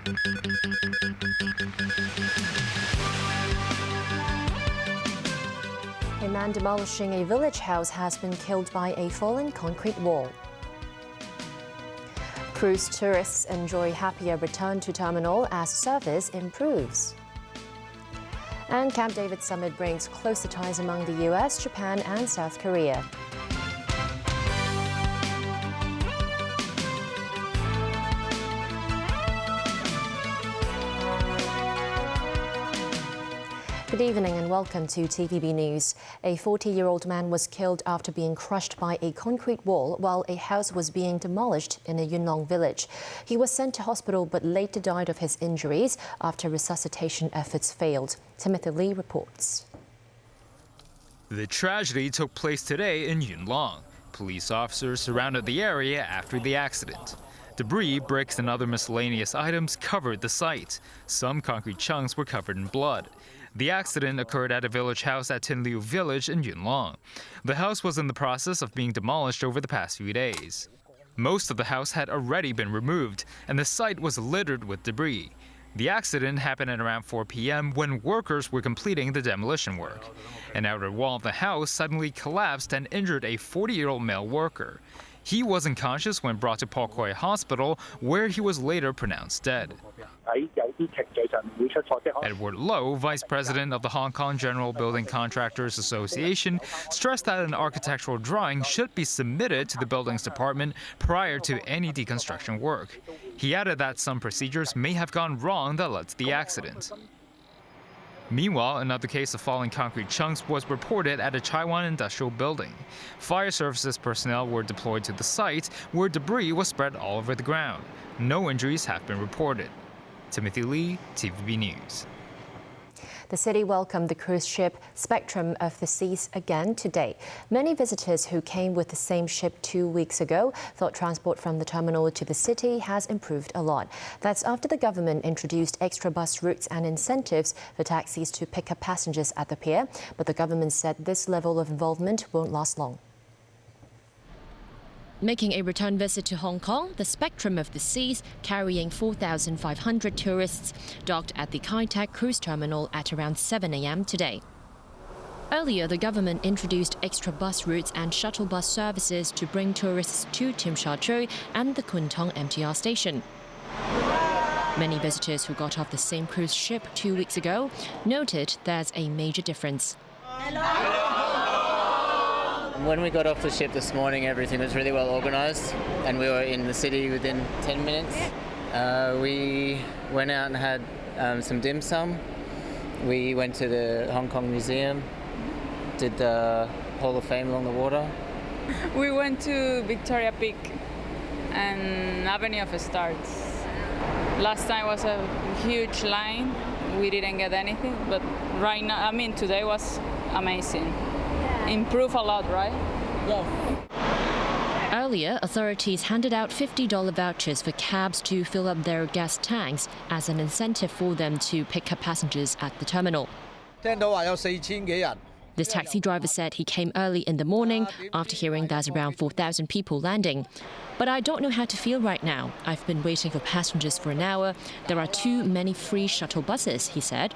A man demolishing a village house has been killed by a fallen concrete wall. Cruise tourists enjoy happier return to terminal as service improves. And Camp David summit brings closer ties among the US, Japan and South Korea. Good evening and welcome to TVB News. A 40-year-old man was killed after being crushed by a concrete wall while a house was being demolished in a Yuen Long village. He was sent to hospital but later died of his injuries after resuscitation efforts failed. Timothy Lee reports. The tragedy took place today in Yuen Long. Police officers surrounded the area after the accident. Debris, bricks and other miscellaneous items covered the site. Some concrete chunks were covered in blood. The accident occurred at a village house at Tin Liu Village in Yuen Long. The house was in the process of being demolished over the past few days. Most of the house had already been removed, and the site was littered with debris. The accident happened at around 4 p.m. when workers were completing the demolition work. An outer wall of the house suddenly collapsed and injured a 40-year-old male worker. He was unconscious when brought to Po Koi Hospital, where he was later pronounced dead. Edward Lowe, vice president of the Hong Kong General Building Contractors Association, stressed that an architectural drawing should be submitted to the buildings department prior to any deconstruction work. He added that some procedures may have gone wrong that led to the accident. Meanwhile, another case of falling concrete chunks was reported at a Taiwan industrial building. Fire services personnel were deployed to the site, where debris was spread all over the ground. No injuries have been reported. Timothy Lee, TVB News. The city welcomed the cruise ship Spectrum of the Seas again today. Many visitors who came with the same ship 2 weeks ago thought transport from the terminal to the city has improved a lot. That's after the government introduced extra bus routes and incentives for taxis to pick up passengers at the pier. But the government said this level of involvement won't last long. Making a return visit to Hong Kong, the Spectrum of the Seas, carrying 4,500 tourists, docked at the Kai Tak cruise terminal at around 7 a.m. today. Earlier, the government introduced extra bus routes and shuttle bus services to bring tourists to Tsim Sha Tsui and the Kwun Tong MTR station. Many visitors who got off the same cruise ship 2 weeks ago noted there's a major difference. When we got off the ship this morning, everything was really well organised and we were in the city within 10 minutes. We went out and had some dim sum. We went to the Hong Kong Museum, did the Hall of Fame along the water. We went to Victoria Peak and Avenue of Stars. Last time was a huge line. We didn't get anything, but right now, today was amazing. Improve a lot, right? Yes. Earlier, authorities handed out $50 vouchers for cabs to fill up their gas tanks as an incentive for them to pick up passengers at the terminal. This taxi driver said he came early in the morning after hearing there's around 4,000 people landing. But I don't know how to feel right now. I've been waiting for passengers for an hour. There are too many free shuttle buses, he said.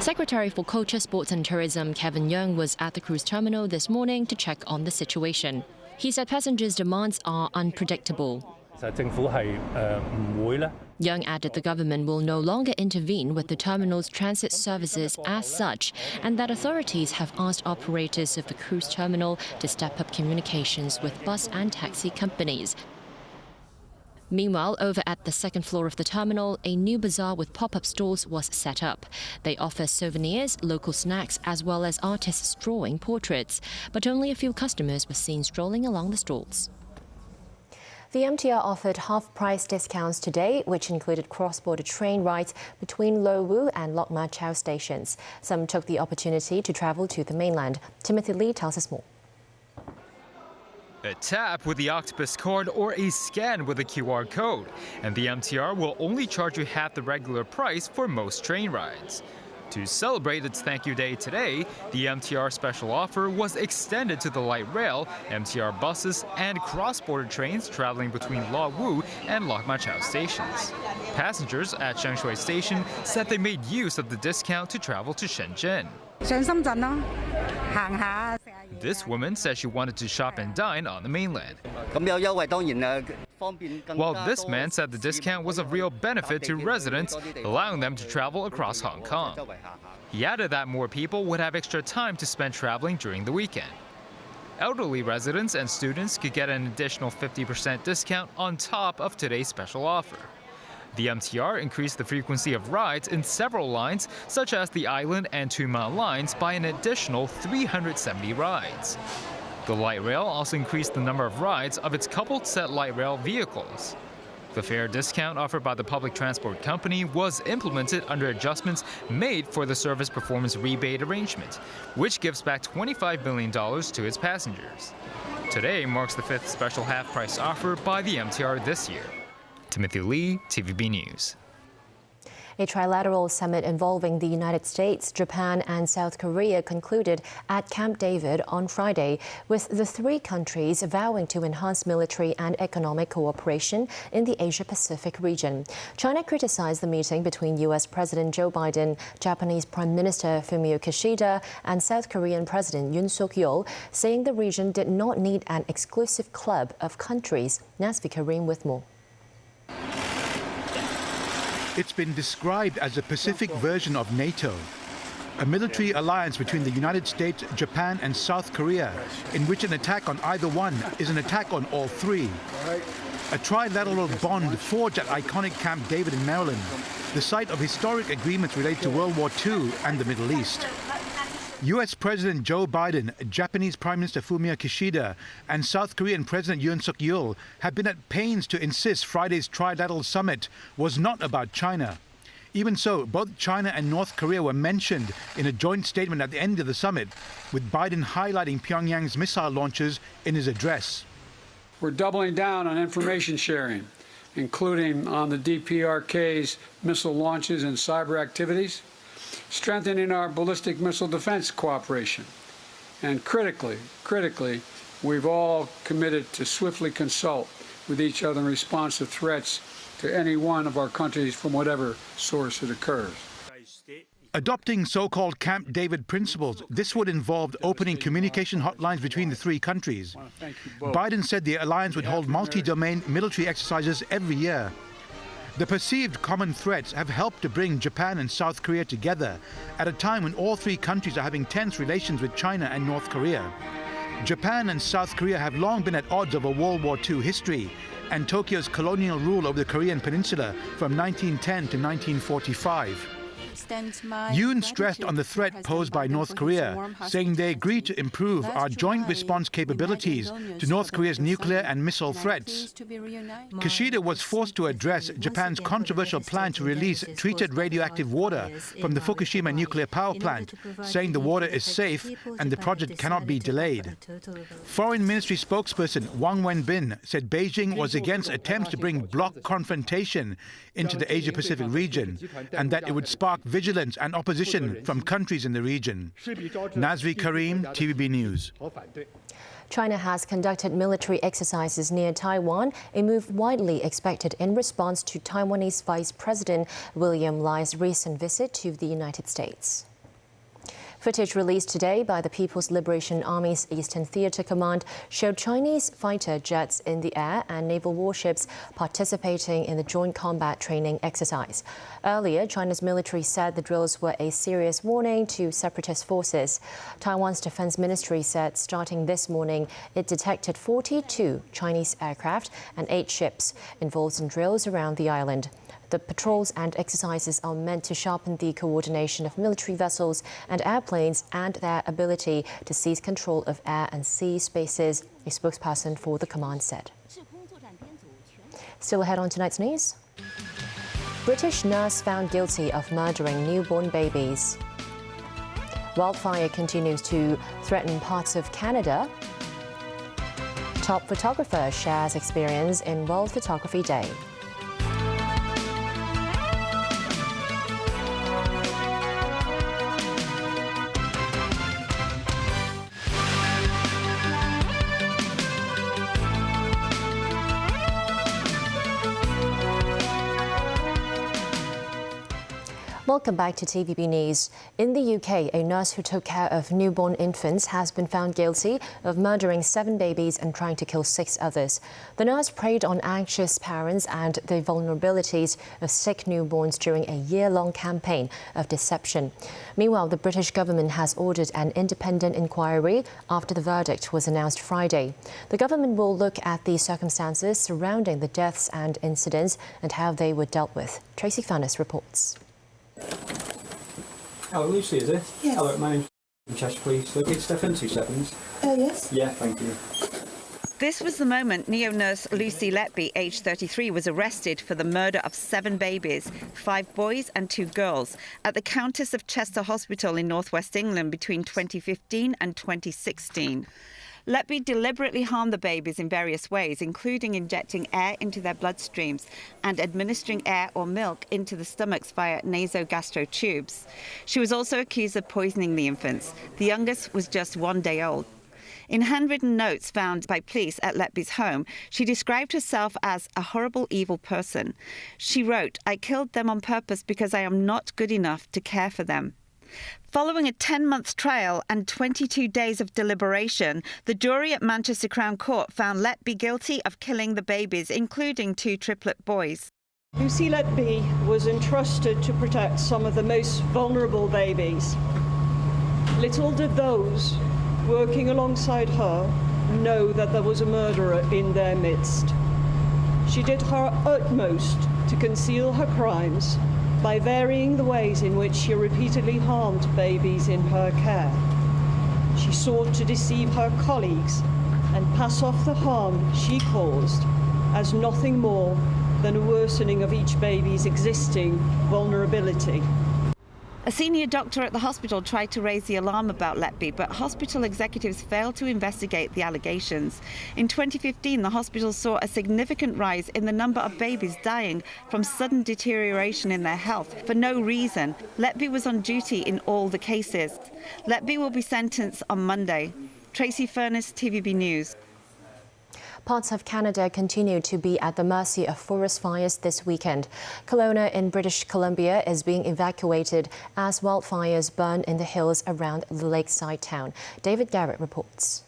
Secretary for Culture, Sports and Tourism Kevin Yeung was at the cruise terminal this morning to check on the situation. He said passengers' demands are unpredictable. Yeung added the government will no longer intervene with the terminal's transit services as such, and that authorities have asked operators of the cruise terminal to step up communications with bus and taxi companies. Meanwhile, over at the second floor of the terminal, a new bazaar with pop-up stalls was set up. They offer souvenirs, local snacks, as well as artists drawing portraits. But only a few customers were seen strolling along the stalls. The MTR offered half-price discounts today, which included cross-border train rides between Lo Wu and Lok Ma Chau stations. Some took the opportunity to travel to the mainland. Timothy Lee tells us more. A tap with the Octopus card or a scan with a QR code, and the MTR will only charge you half the regular price for most train rides. To celebrate its Thank You Day today, the MTR special offer was extended to the light rail, MTR buses, and cross-border trains traveling between Lo Wu and Lok Ma Chau stations. Passengers at Shengshui Station said they made use of the discount to travel to Shenzhen. This woman said she wanted to shop and dine on the mainland. While this man said the discount was of real benefit to residents, allowing them to travel across Hong Kong. He added that more people would have extra time to spend traveling during the weekend. Elderly residents and students could get an additional 50% discount on top of today's special offer. The MTR increased the frequency of rides in several lines, such as the Island and Tuen Ma lines, by an additional 370 rides. The light rail also increased the number of rides of its coupled set light rail vehicles. The fare discount offered by the public transport company was implemented under adjustments made for the service performance rebate arrangement, which gives back $25 million to its passengers. Today marks the 5th special half-price offer by the MTR this year. Timothy Lee, TVB News. A trilateral summit involving the United States, Japan and South Korea concluded at Camp David on Friday, with the three countries vowing to enhance military and economic cooperation in the Asia-Pacific region. China criticized the meeting between U.S. President Joe Biden, Japanese Prime Minister Fumio Kishida and South Korean President Yoon Suk-yeol, saying the region did not need an exclusive club of countries. Nasvi Karim with more. It's been described as a Pacific version of NATO, a military alliance between the United States, Japan and South Korea, in which an attack on either one is an attack on all three. A trilateral bond forged at iconic Camp David in Maryland, the site of historic agreements related to World War II and the Middle East. U.S. President Joe Biden, Japanese Prime Minister Fumio Kishida and South Korean President Yoon Suk-yeol have been at pains to insist Friday's trilateral summit was not about China. Even so, both China and North Korea were mentioned in a joint statement at the end of the summit, with Biden highlighting Pyongyang's missile launches in his address. We're doubling down on information sharing, including on the DPRK's missile launches and cyber activities, strengthening our ballistic missile defense cooperation, and critically, we've all committed to swiftly consult with each other in response to threats to any one of our countries from whatever source it occurs. Adopting so-called Camp David principles, this would involve opening communication hotlines between the three countries. Biden said the alliance would hold multi-domain military exercises every year. The perceived common threats have helped to bring Japan and South Korea together at a time when all three countries are having tense relations with China and North Korea. Japan and South Korea have long been at odds over World War II history and Tokyo's colonial rule over the Korean peninsula from 1910 to 1945. Yoon stressed on the threat posed by North Korea, saying they agreed to improve our joint response capabilities to North Korea's nuclear and missile threats. Kishida was forced to address Japan's controversial plan to release treated radioactive water from the Fukushima nuclear power plant, saying the water is safe and the project cannot be delayed. Foreign Ministry spokesperson Wang Wenbin said Beijing was against attempts to bring bloc confrontation into the Asia-Pacific region and that it would spark vigilance and opposition from countries in the region. Nasvi Karim, TVB News. China has conducted military exercises near Taiwan, a move widely expected in response to Taiwanese Vice President William Lai's recent visit to the United States. Footage released today by the People's Liberation Army's Eastern Theater Command showed Chinese fighter jets in the air and naval warships participating in the joint combat training exercise. Earlier, China's military said the drills were a serious warning to separatist forces. Taiwan's Defense Ministry said starting this morning, it detected 42 Chinese aircraft and 8 ships involved in drills around the island. The patrols and exercises are meant to sharpen the coordination of military vessels and airplanes and their ability to seize control of air and sea spaces, a spokesperson for the command said. Still ahead on tonight's news. British nurse found guilty of murdering newborn babies. Wildfire continues to threaten parts of Canada. Top photographer shares experience in World Photography Day. Welcome back to TVB News. In the UK, a nurse who took care of newborn infants has been found guilty of murdering 7 babies and trying to kill 6 others. The nurse preyed on anxious parents and the vulnerabilities of sick newborns during a year-long campaign of deception. Meanwhile, the British government has ordered an independent inquiry after the verdict was announced Friday. The government will look at the circumstances surrounding the deaths and incidents and how they were dealt with. Tracy Furness reports. Oh, Lucy, is it? Yes. Hello, my name's Cheshire Police. Look, it's step in 2 seconds. Yes. Yeah, thank you. This was the moment neo-nurse Lucy Letby, aged 33, was arrested for the murder of 7 babies, 5 boys and 2 girls, at the Countess of Chester Hospital in northwest England between 2015 and 2016. Letby deliberately harmed the babies in various ways, including injecting air into their bloodstreams and administering air or milk into the stomachs via nasogastro tubes. She was also accused of poisoning the infants. The youngest was just 1 day old. In handwritten notes found by police at Letby's home, she described herself as a horrible, evil person. She wrote, "I killed them on purpose because I am not good enough to care for them." Following a 10-month trial and 22 days of deliberation, the jury at Manchester Crown Court found Letby guilty of killing the babies, including 2 triplet boys. Lucy Letby was entrusted to protect some of the most vulnerable babies. Little did those working alongside her know that there was a murderer in their midst. She did her utmost to conceal her crimes by varying the ways in which she repeatedly harmed babies in her care. She sought to deceive her colleagues and pass off the harm she caused as nothing more than a worsening of each baby's existing vulnerability. A senior doctor at the hospital tried to raise the alarm about Letby, but hospital executives failed to investigate the allegations. In 2015, the hospital saw a significant rise in the number of babies dying from sudden deterioration in their health for no reason. Letby was on duty in all the cases. Letby will be sentenced on Monday. Tracy Furness, TVB News. Parts of Canada continue to be at the mercy of forest fires this weekend. Kelowna in British Columbia is being evacuated as wildfires burn in the hills around the lakeside town. David Garrett reports.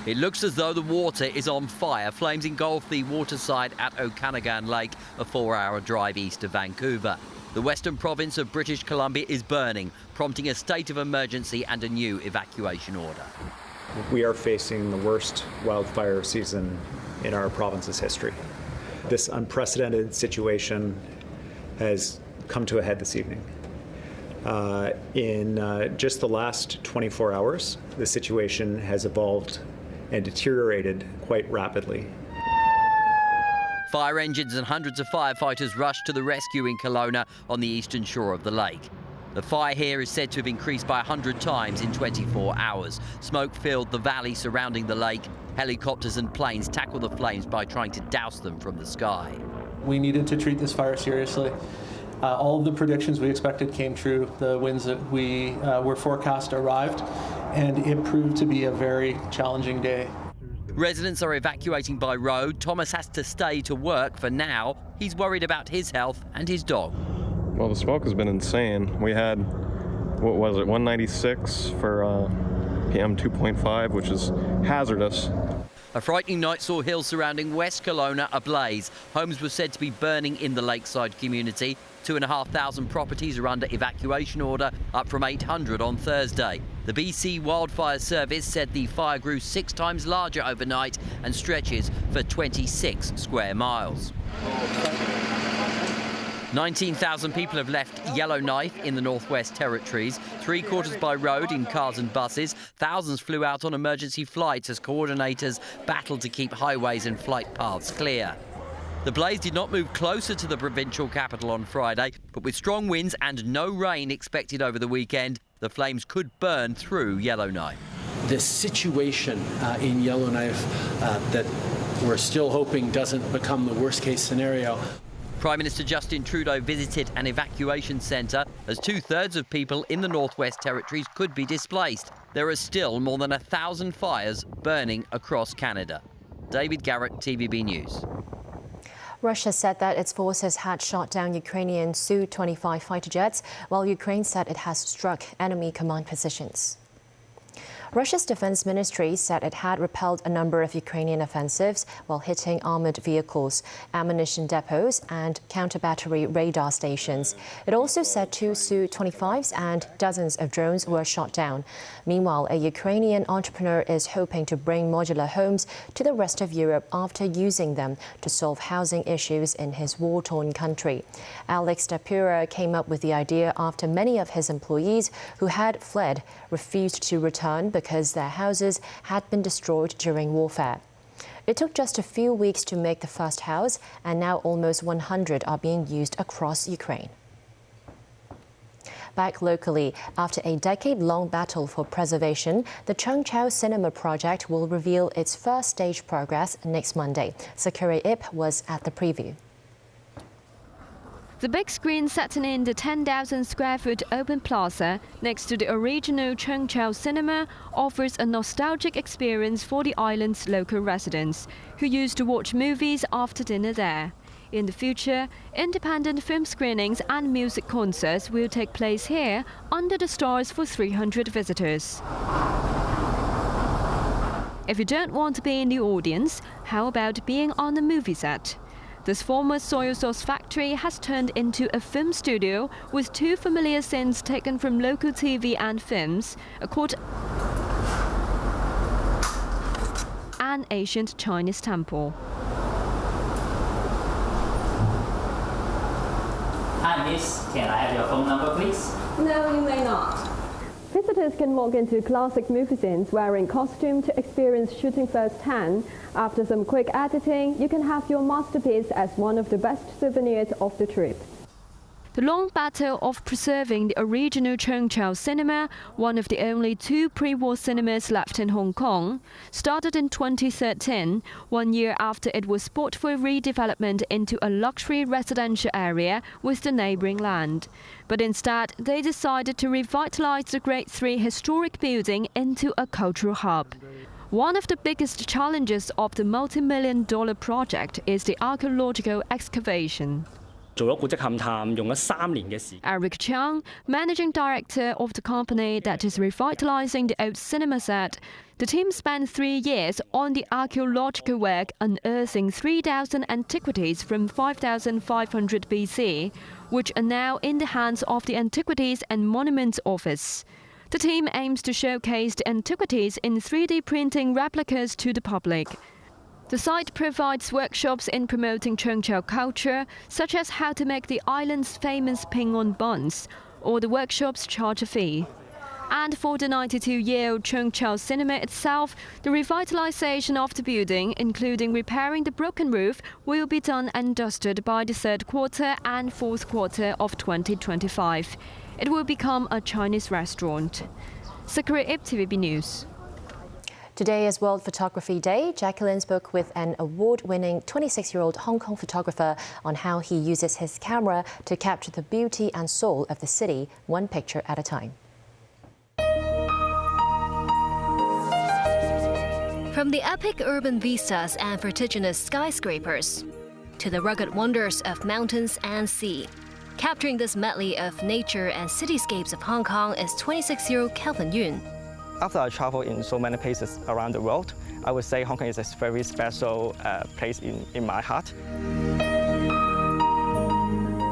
It looks as though the water is on fire. Flames engulf the waterside at Okanagan Lake, a 4-hour drive east of Vancouver. The western province of British Columbia is burning, prompting a state of emergency and a new evacuation order. We are facing the worst wildfire season in our province's history. This unprecedented situation has come to a head this evening. In just the last 24 hours, the situation has evolved and deteriorated quite rapidly. Fire engines and hundreds of firefighters rushed to the rescue in Kelowna on the eastern shore of the lake. The fire here is said to have increased by 100 times in 24 hours. Smoke filled the valley surrounding the lake. Helicopters and planes tackled the flames by trying to douse them from the sky. We needed to treat this fire seriously. All of the predictions we expected came true. The winds that we were forecast arrived, and it proved to be a very challenging day. Residents are evacuating by road. Thomas has to stay to work for now. He's worried about his health and his dog. Well, the smoke has been insane. We had, what was it, 196 for PM 2.5, which is hazardous. A frightening night saw hills surrounding West Kelowna ablaze. Homes were said to be burning in the lakeside community. 2,500 properties are under evacuation order, up from 800 on Thursday. The BC Wildfire Service said the fire grew 6 times larger overnight and stretches for 26 square miles. 19,000 people have left Yellowknife in the Northwest Territories, 3/4 by road in cars and buses. Thousands flew out on emergency flights as coordinators battled to keep highways and flight paths clear. The blaze did not move closer to the provincial capital on Friday, but with strong winds and no rain expected over the weekend, the flames could burn through Yellowknife. The situation in Yellowknife that we're still hoping doesn't become the worst-case scenario. Prime Minister Justin Trudeau visited an evacuation centre as 2/3 of people in the Northwest Territories could be displaced. There are still more than 1,000 fires burning across Canada. David Garrett, TVB News. Russia said that its forces had shot down Ukrainian Su-25 fighter jets, while Ukraine said it has struck enemy command positions. Russia's defense ministry said it had repelled a number of Ukrainian offensives while hitting armored vehicles, ammunition depots and counter-battery radar stations. It also said 2 Su-25s and dozens of drones were shot down. Meanwhile, a Ukrainian entrepreneur is hoping to bring modular homes to the rest of Europe after using them to solve housing issues in his war-torn country. Alex Dapura came up with the idea after many of his employees who had fled refused to return because their houses had been destroyed during warfare. It took just a few weeks to make the first house, and now almost 100 are being used across Ukraine. Back locally, after a decade-long battle for preservation, the Cheung Chau Cinema project will reveal its first stage progress next Monday. Sakura Ip was at the preview. The big screen setting in the 10,000 square foot open plaza next to the original Cheung Chau Cinema offers a nostalgic experience for the island's local residents, who used to watch movies after dinner there. In the future, independent film screenings and music concerts will take place here under the stars for 300 visitors. If you don't want to be in the audience, how about being on a movie set? This former soy sauce factory has turned into a film studio with 2 familiar scenes taken from local TV and films, a court and ancient Chinese temple. Hi miss, can I have your phone number please? No, you may not. Visitors can walk into classic movie scenes wearing costume to experience shooting firsthand. After some quick editing, you can have your masterpiece as one of the best souvenirs of the trip. The long battle of preserving the original Cheung Chau Cinema, one of the only 2 pre-war cinemas left in Hong Kong, started in 2013, 1 year after it was bought for redevelopment into a luxury residential area with the neighbouring land. But instead, they decided to revitalize the Grade 3 historic building into a cultural hub. One of the biggest challenges of the multi-million-dollar project is the archaeological excavation. Eric Chiang, managing director of the company that is revitalizing the old cinema set, the team spent 3 years on the archaeological work unearthing 3,000 antiquities from 5,500 BC, which are now in the hands of the Antiquities and Monuments Office. The team aims to showcase the antiquities in 3D printing replicas to the public. The site provides workshops in promoting Cheung Chau culture, such as how to make the island's famous ping on buns, or the workshops charge a fee. And for the 92-year-old Cheung Chau Cinema itself, the revitalization of the building, including repairing the broken roof, will be done and dusted by the 3rd quarter and 4th quarter of 2025. It will become a Chinese restaurant. Sakura Ip, TVB News. Today is World Photography Day. Jacqueline spoke with an award-winning 26-year-old Hong Kong photographer on how he uses his camera to capture the beauty and soul of the city, one picture at a time. From the epic urban vistas and vertiginous skyscrapers to the rugged wonders of mountains and sea, capturing this medley of nature and cityscapes of Hong Kong is 26-year-old Kelvin Yun. After I travel in so many places around the world, I would say Hong Kong is a very special place in my heart.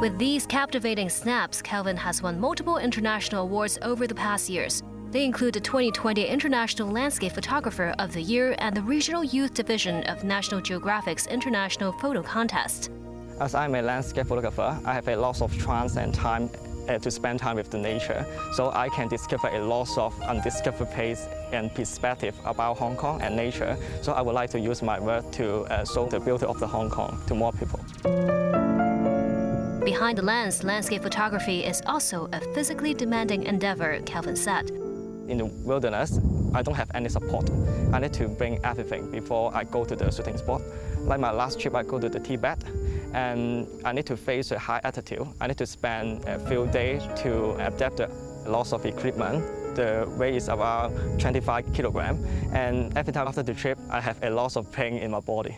With these captivating snaps, Kelvin has won multiple international awards over the past years. They include the 2020 International Landscape Photographer of the Year and the Regional Youth Division of National Geographic's International Photo Contest. As I'm a landscape photographer, I have a lot of chance and time to spend time with the nature, so I can discover a lot of undiscovered place and perspective about Hong Kong and nature. So I would like to use my work to show the beauty of the Hong Kong to more people. Behind the lens, landscape photography is also a physically demanding endeavor, Kelvin said. In the wilderness, I don't have any support. I need to bring everything before I go to the shooting spot. Like my last trip, I go to the Tibet, and I need to face a high altitude. I need to spend a few days to adapt the loss of equipment. The weight is about 25 kilograms, and every time after the trip, I have a loss of pain in my body.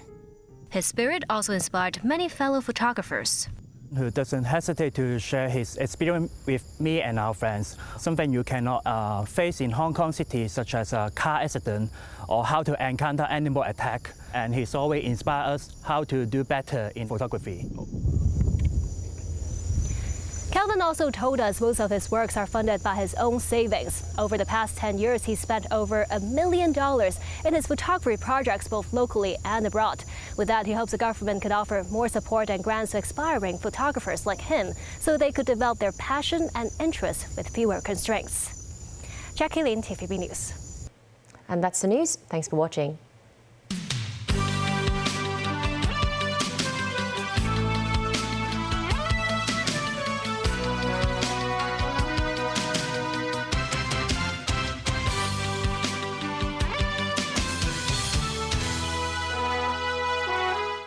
His spirit also inspired many fellow photographers. Who doesn't hesitate to share his experience with me and our friends, something you cannot face in Hong Kong City, such as a car accident or how to encounter animal attack. And he's always inspired us how to do better in photography. Calvin also told us most of his works are funded by his own savings. Over the past 10 years, he spent over $1 million in his photography projects both locally and abroad. With that, he hopes the government could offer more support and grants to aspiring photographers like him so they could develop their passion and interest with fewer constraints. Jackie Lin, TVB News. And that's the news. Thanks for watching.